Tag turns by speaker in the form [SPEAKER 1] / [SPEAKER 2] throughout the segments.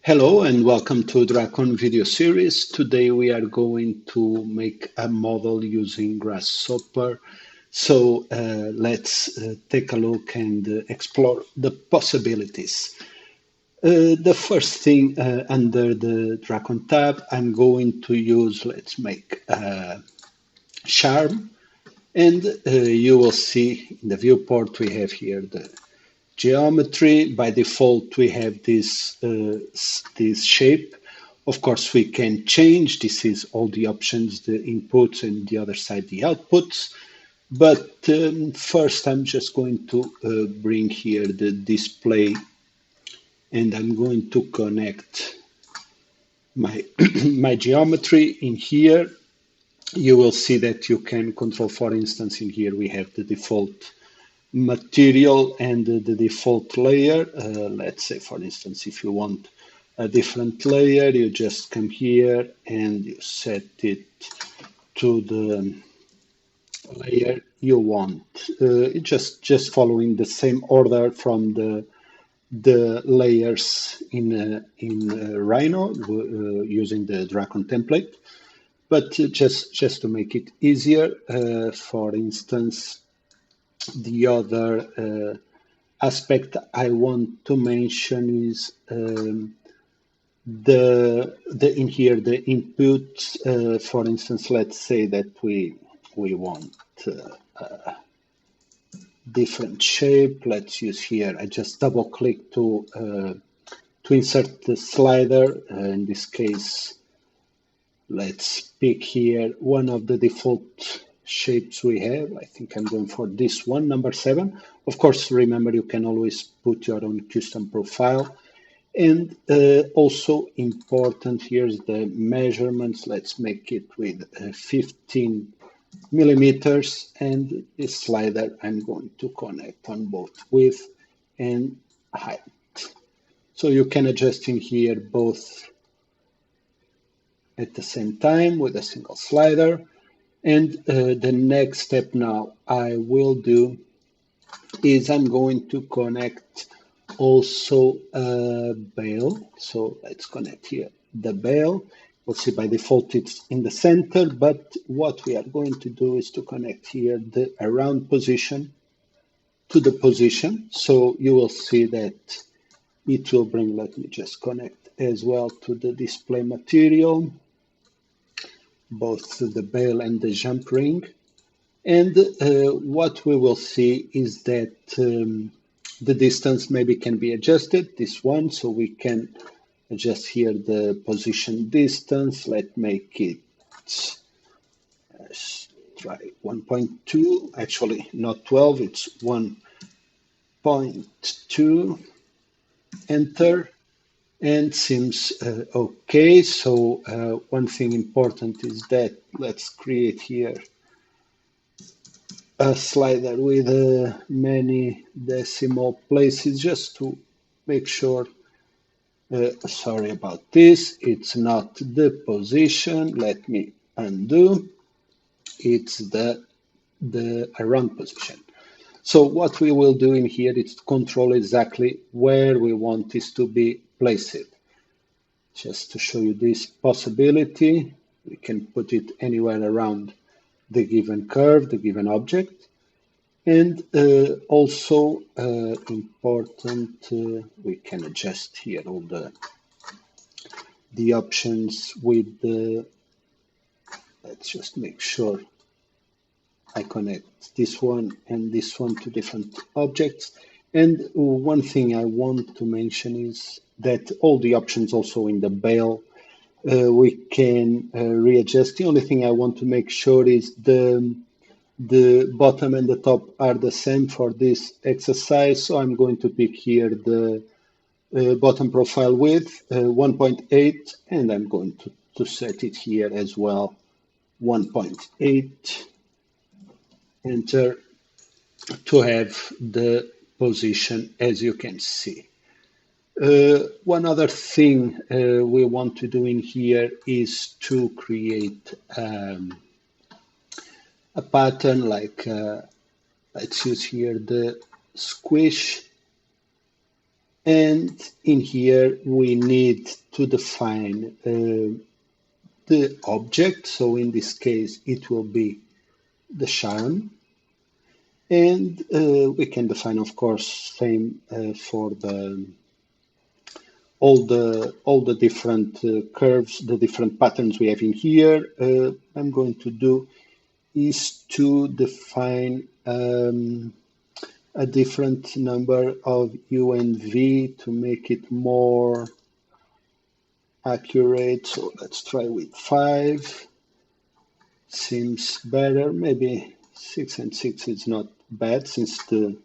[SPEAKER 1] Hello and welcome to Drakon video series. Today we are going to make a model using Grasshopper. Let's take a look and explore the possibilities. The first thing under the Drakon tab, I'm going to use, let's make a charm. And you will see in the viewport we have here the geometry. By default, we have this shape. Of course, we can change. This is all the options, the inputs, and the other side, the outputs. But first, I'm just going to bring here the display, and I'm going to connect my my geometry in here. You will see that you can control, for instance, in here we have the default material and the default layer. Let's say, for instance, if you want a different layer, you just come here and you set it to the layer you want. Just following the same order from the layers in Rhino using the Drakon template. But just to make it easier, for instance, the other aspect I want to mention is the in here the inputs. For instance, let's say that we want different shape. Let's use here. I just double click to insert the slider. In this case, let's pick here one of the default shapes we have. I think I'm going for this one, number 7. Of course, remember you can always put your own custom profile. And also important, here's the measurements. Let's make it with 15 millimeters. And this slider I'm going to connect on both width and height. So you can adjust in here both at the same time with a single slider. And the next step now I will do is I'm going to connect also a bail. So let's connect here the bail. We'll see by default it's in the center, but what we are going to do is to connect here the around position to the position. So you will see that it will bring, let me just connect as well to the display material, both the bail and the jump ring. And what we will see is that the distance maybe can be adjusted, this one, so we can adjust here the position distance. Let's make it, try 1.2, actually not 12, it's 1.2, enter. And seems okay. So one thing important is that let's create here a slider with many decimal places just to make sure. Sorry about this. It's not the position. Let me undo. It's the around position. So what we will do in here is control exactly where we want this to be placed. Just to show you this possibility, we can put it anywhere around the given curve, the given object. And also important, we can adjust here all the options with the, let's just make sure I connect this one and this one to different objects. And one thing I want to mention is that all the options also in the bail we can readjust. The only thing I want to make sure is the bottom and the top are the same for this exercise. So I'm going to pick here the bottom profile width 1.8, and I'm going to set it here as well 1.8. Enter to have the position as you can see. One other thing we want to do in here is to create a pattern like, let's use here the squish. And in here, we need to define the object. So in this case, it will be the Sharon. And we can define, of course, same for the all the different curves, the different patterns we have in here. I'm going to do is to define a different number of U and V to make it more accurate. So let's try with 5. Seems better. Maybe 6 and 6 is not bad since the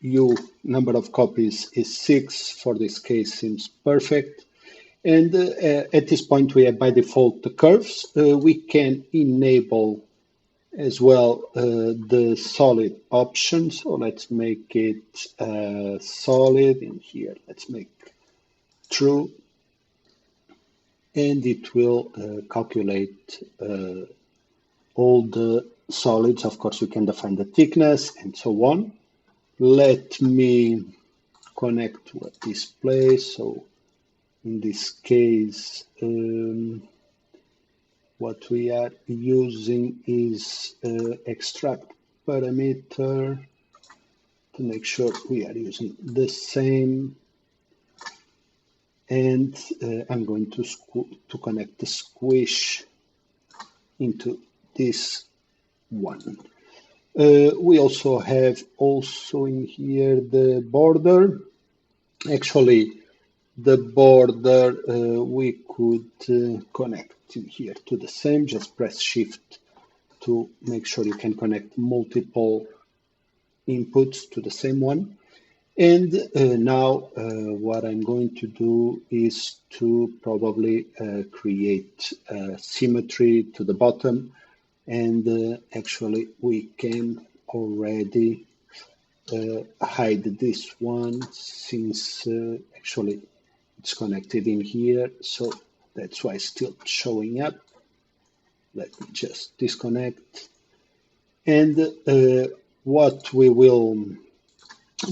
[SPEAKER 1] U number of copies is 6. For this case, seems perfect. And at this point, we have by default the curves. We can enable as well the solid option. So let's make it solid in here. Let's make true. And it will calculate all the solids. Of course, we can define the thickness and so on. Let me connect to a display. So in this case, what we are using is extract parameter to make sure we are using the same. And I'm going to connect the squish into this one. We also have in here the border. Actually, the border we could connect in here to the same. Just press Shift to make sure you can connect multiple inputs to the same one. And now what I'm going to do is to probably create symmetry to the bottom. And actually, we can already hide this one since actually it's connected in here. So that's why it's still showing up. Let me just disconnect. And what we will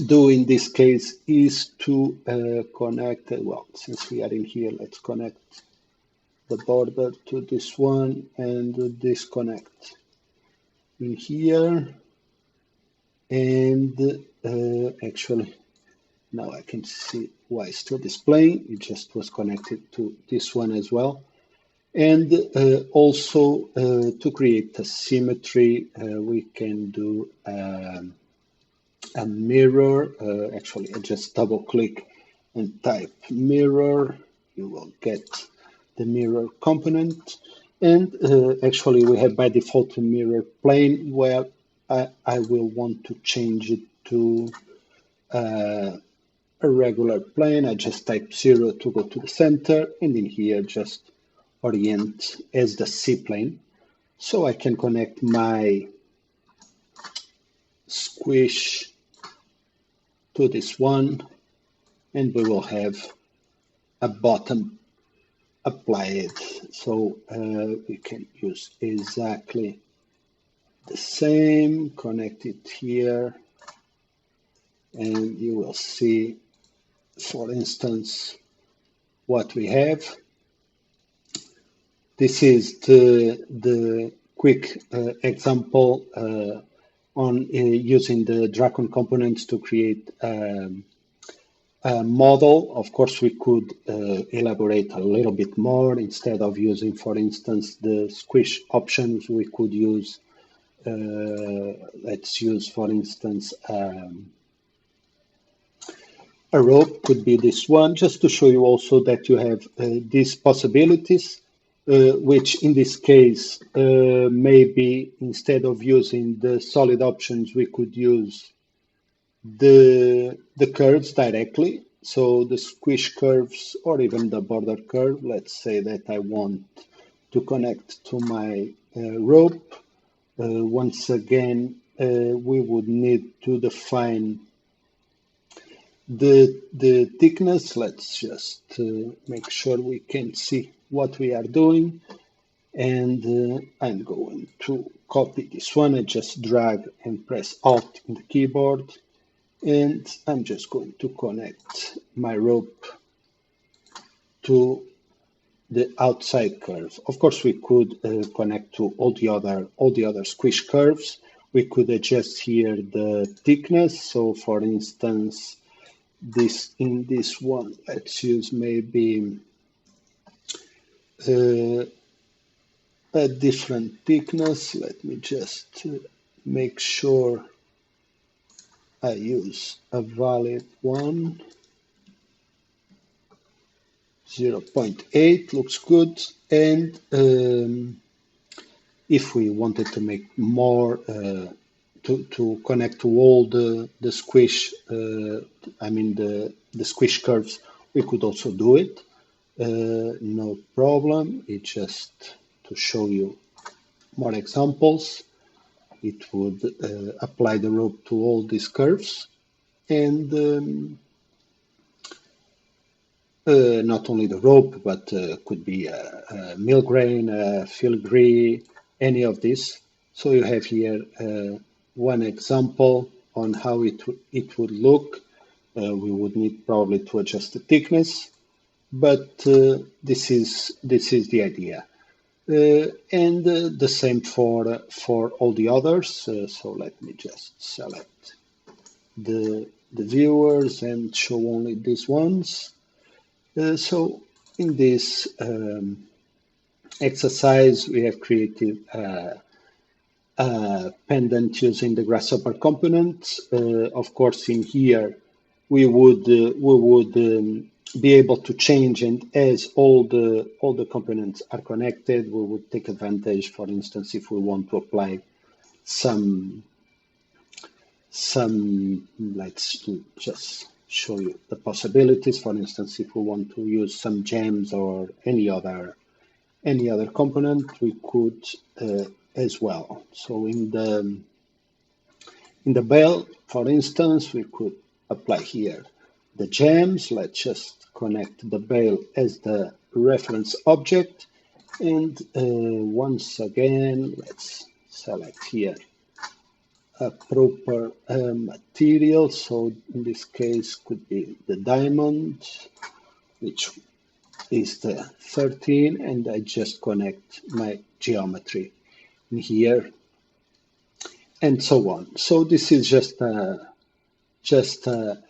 [SPEAKER 1] do in this case is to connect, well, since we are in here, let's connect the border to this one and disconnect in here. And actually, now I can see why it's still displaying. It just was connected to this one as well. And also to create a symmetry, we can do a mirror. Actually, I just double click and type mirror. You will get the mirror component. And actually, we have by default a mirror plane where I will want to change it to a regular plane. I just type 0 to go to the center, and in here just orient as the C plane. So I can connect my squish to this one, and we will have a bottom applied. So we can use exactly the same, connect it here, and you will see, for instance, what we have. This is the quick example on using the Drakon components to create a model. Of course, we could elaborate a little bit more. Instead of using, for instance, the squish options, we could use, let's use, for instance, a rope could be this one, just to show you also that you have these possibilities, which in this case, maybe instead of using the solid options, we could use the curves directly. So the squish curves or even the border curve. Let's say that I want to connect to my rope. Once again, we would need to define the thickness. Let's just make sure we can see what we are doing. And I'm going to copy this one. I just drag and press Alt in the keyboard. And I'm just going to connect my rope to the outside curve. Of course, we could connect to all the other squish curves. We could adjust here the thickness. So, for instance, this one, let's use maybe uh, a different thickness. Let me just make sure I use a valid one. 0.8 looks good. And if we wanted to make more, to connect to all the squish, the squish curves, we could also do it. No problem. It's just to show you more examples. It would apply the rope to all these curves, and not only the rope, but could be a mill grain, a filigree, any of this. So you have here one example on how it would look. We would need probably to adjust the thickness, but this is the idea. And the same for all the others. So let me just select the viewers and show only these ones. So in this exercise, we have created a pendant using the grasshopper component. Of course, in here we would be able to change, and as all the components are connected, we would take advantage. For instance, if we want to apply some let's just show you the possibilities. For instance, if we want to use some gems or any other component, we could as well. So in the bell, for instance, we could apply here the gems. Let's just connect the bell as the reference object, and once again, let's select here a proper material. So in this case could be the diamond, which is the 13, and I just connect my geometry in here, and so on. So this is just an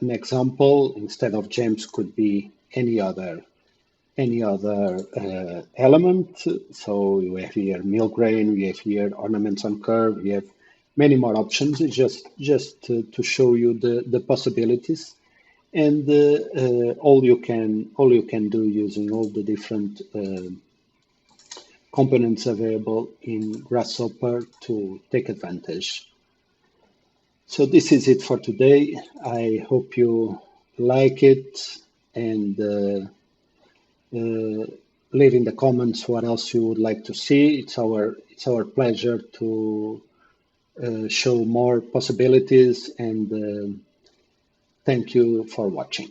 [SPEAKER 1] example. Instead of gems, could be any other element. So we have here mill grain, we have here ornaments on curve, we have many more options. It's just to show you the possibilities, and all you can do using all the different components available in Grasshopper to take advantage. So this is it for today. I hope you like it, and leave in the comments what else you would like to see. It's our pleasure to show more possibilities, and thank you for watching.